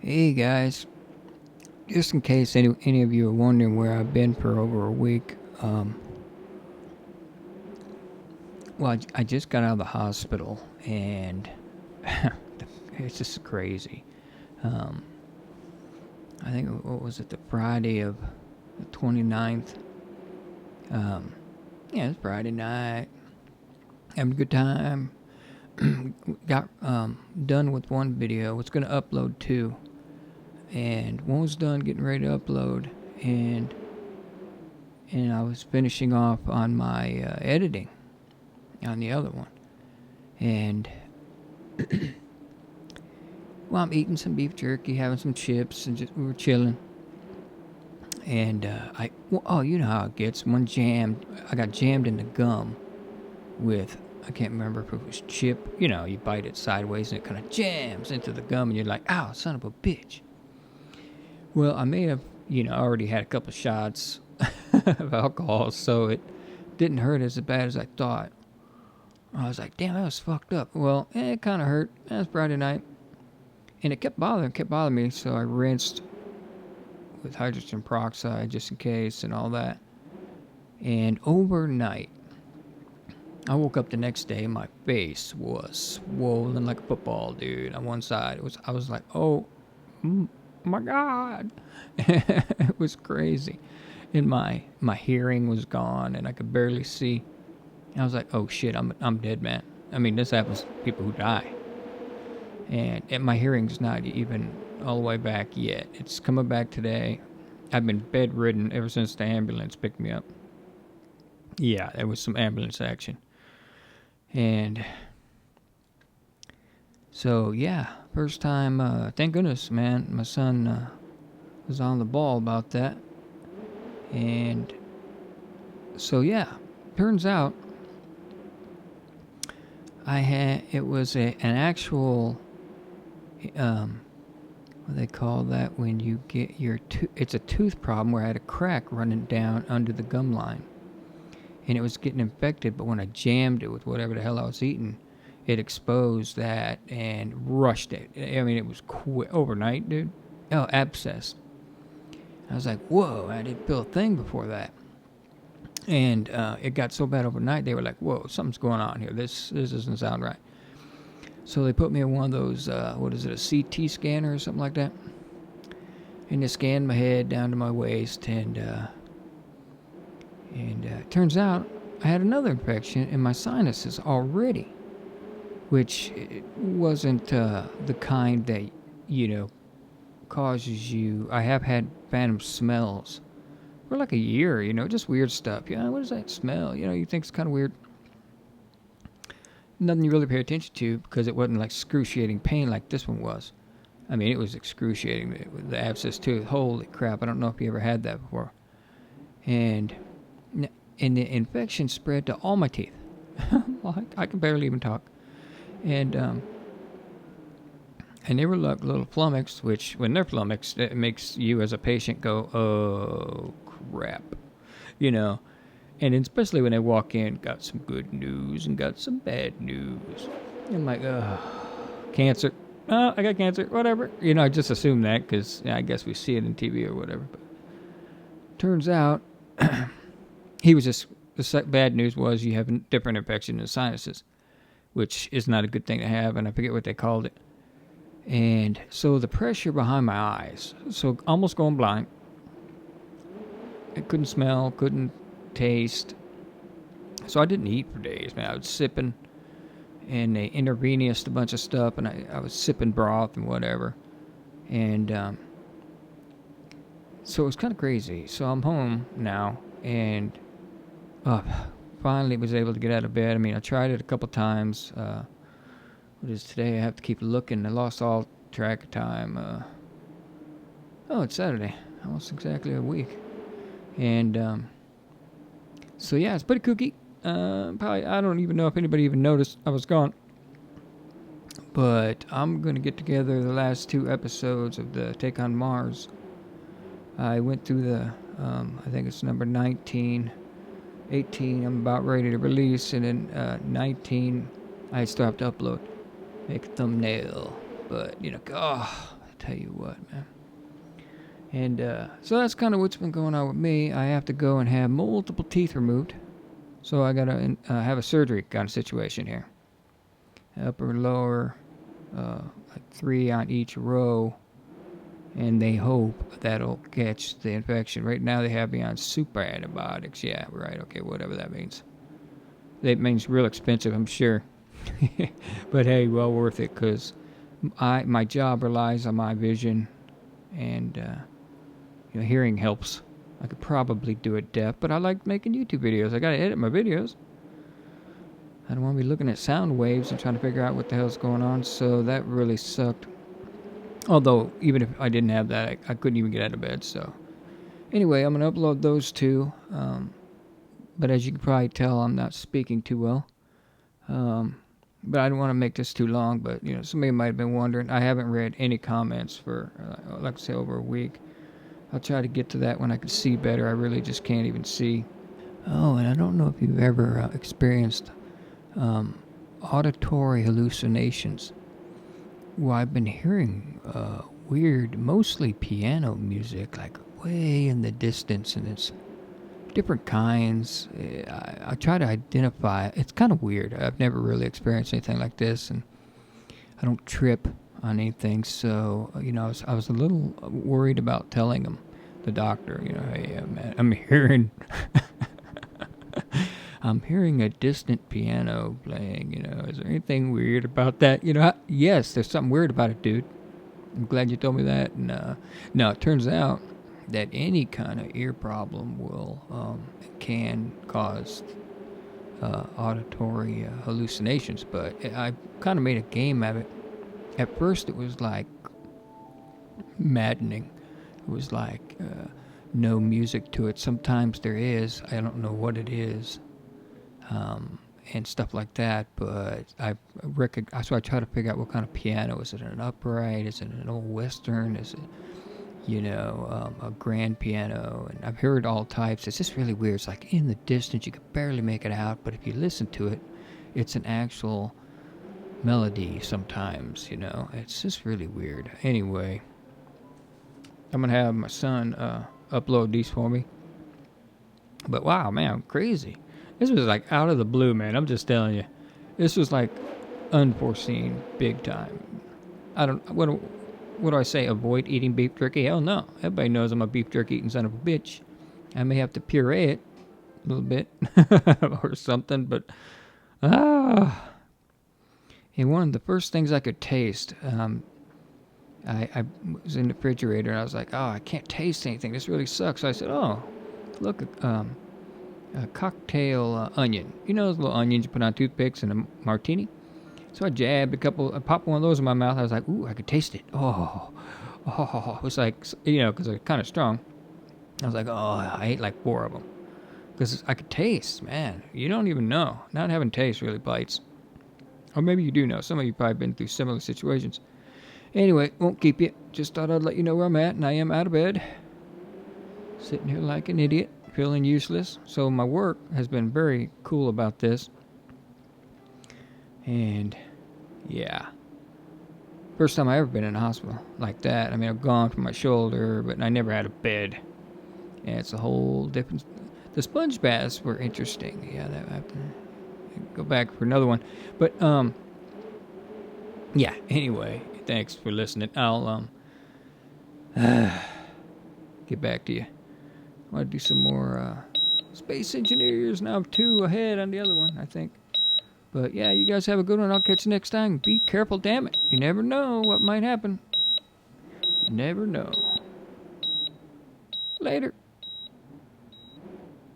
Hey guys, just in case any of you are wondering where I've been for over a week, I just got out of the hospital and it's just crazy. Um, I think, what was it, the Friday of the 29th? Yeah, it's Friday night. Having a good time. Got done with one video. Was going to upload two. And one was done getting ready to upload. And I was finishing off on my editing on the other one. And, well, I'm eating some beef jerky, having some chips, and we were chilling. And you know how it gets. I got jammed in the gum with, I can't remember if it was chip. You know, you bite it sideways and it kind of jams into the gum, and you're like, ow, son of a bitch. Well, I may have, already had a couple shots of alcohol, so it didn't hurt as bad as I thought. I was like, damn, that was fucked up. Well, it kind of hurt. That was Friday night. And it kept bothering me, so I rinsed with hydrogen peroxide just in case and all that. And overnight, I woke up the next day, my face was swollen like a football, dude. On one side, I was like, oh my God. It was crazy. And my hearing was gone, and I could barely see. I was like, oh shit, I'm dead, man. I mean, this happens to people who die. And my hearing's not even all the way back yet. It's coming back today. I've been bedridden ever since the ambulance picked me up. Yeah, there was some ambulance action. And so, yeah, first time, thank goodness, man, my son was on the ball about that. And so, yeah, turns out it was an actual, what they call that when you get it's a tooth problem where I had a crack running down under the gum line. And it was getting infected, but when I jammed it with whatever the hell I was eating, it exposed that and rushed it. I mean, it was quick, overnight, dude. Oh, abscess. I was like, whoa, I didn't feel a thing before that. And it got so bad overnight, they were like, whoa, something's going on here. This doesn't sound right. So they put me in one of those, a CT scanner or something like that. And they scanned my head down to my waist, and it turns out I had another infection in my sinuses already, which wasn't the kind that, causes you. I have had phantom smells for like a year, just weird stuff. Yeah, what does that smell? You think it's kind of weird. Nothing you really pay attention to because it wasn't like excruciating pain like this one was. I mean, it was excruciating. The abscess too. Holy crap! I don't know if you ever had that before. And the infection spread to all my teeth. I can barely even talk. And they were like little flummoxed, which when they're flummoxed, it makes you as a patient go, oh crap, And especially when they walk in, got some good news and got some bad news. I'm like, cancer. Oh, I got cancer. Whatever. I just assume that because I guess we see it in TV or whatever. But turns out, he was just, the bad news was you have a different infection in the sinuses, which is not a good thing to have, and I forget what they called it. And so the pressure behind my eyes, so almost going blind. I couldn't smell, couldn't taste. So I didn't eat for days, man. I was sipping, and they intravenous a bunch of stuff, and I was sipping broth and whatever. And so it was kind of crazy. So I'm home now, and finally was able to get out of bed. I mean, I tried it a couple times. What is today? I have to keep looking. I lost all track of time. It's Saturday. Almost exactly a week. And so yeah, it's pretty kooky. Probably, I don't even know if anybody even noticed I was gone. But I'm going to get together the last two episodes of the Take on Mars. I went through the, I think it's number 19, 18, I'm about ready to release, and then 19, I still have to upload, make a thumbnail. But, tell you what, man. And so that's kind of what's been going on with me. I have to go and have multiple teeth removed. So I got to have a surgery kind of situation here. Upper, lower, like 3 on each row. And they hope that'll catch the infection. Right now they have me on super antibiotics. Yeah, right. Okay, whatever that means. That means real expensive, I'm sure. But hey, well worth it, because my job relies on my vision, and hearing helps. I could probably do it deaf, but I like making YouTube videos. I gotta edit my videos. I don't want to be looking at sound waves and trying to figure out what the hell's going on, so that really sucked. Although, even if I didn't have that, I couldn't even get out of bed, so. Anyway, I'm going to upload those two. But as you can probably tell, I'm not speaking too well. But I don't want to make this too long, but, somebody might have been wondering. I haven't read any comments for, like I say, over a week. I'll try to get to that when I can see better. I really just can't even see. Oh, and I don't know if you've ever experienced auditory hallucinations. Well, I've been hearing weird, mostly piano music, like way in the distance, and it's different kinds. I try to identify. It's kind of weird. I've never really experienced anything like this, and I don't trip on anything. So, I was a little worried about telling him, the doctor, hey, man, I'm hearing... I'm hearing a distant piano playing, is there anything weird about that? Yes, there's something weird about it, dude. I'm glad you told me that. And, no, it turns out that any kind of ear problem can cause auditory hallucinations, but I kind of made a game of it. At first, it was like maddening. It was like no music to it. Sometimes there is. I don't know what it is. And stuff like that, but so I try to figure out what kind of piano. Is it an upright? Is it an old Western? Is it, a grand piano? And I've heard all types. It's just really weird. It's like in the distance, you can barely make it out, but if you listen to it, it's an actual melody sometimes, It's just really weird. Anyway, I'm going to have my son upload these for me. But wow, man, crazy. This was like out of the blue, man. I'm just telling you. This was like unforeseen, big time. What do I say? Avoid eating beef jerky? Hell no. Everybody knows I'm a beef jerky eating son of a bitch. I may have to puree it a little bit or something, but and one of the first things I could taste, I was in the refrigerator and I was like, I can't taste anything. This really sucks. So I said, look, a cocktail onion. Those little onions you put on toothpicks in a martini? So I jabbed I popped one of those in my mouth. I was like, ooh, I could taste it. Oh. It was like, because they're kind of strong. I was like, I ate like 4 of them. Because I could taste, man. You don't even know. Not having taste really bites. Or maybe you do know. Some of you probably been through similar situations. Anyway, won't keep you. Just thought I'd let you know where I'm at, and I am out of bed. Sitting here like an idiot. Feeling useless. So my work has been very cool about this. And yeah. First time I ever been in a hospital like that. I mean, I've gone for my shoulder, but I never had a bed. And it's a whole different... The sponge baths were interesting. Yeah, I have to go back for another one. But, yeah, anyway, thanks for listening. I'll, get back to you. I want to do some more Space Engineers. Now I'm 2 ahead on the other one, I think. But yeah, you guys have a good one. I'll catch you next time. Be careful, damn it. You never know what might happen. You never know. Later.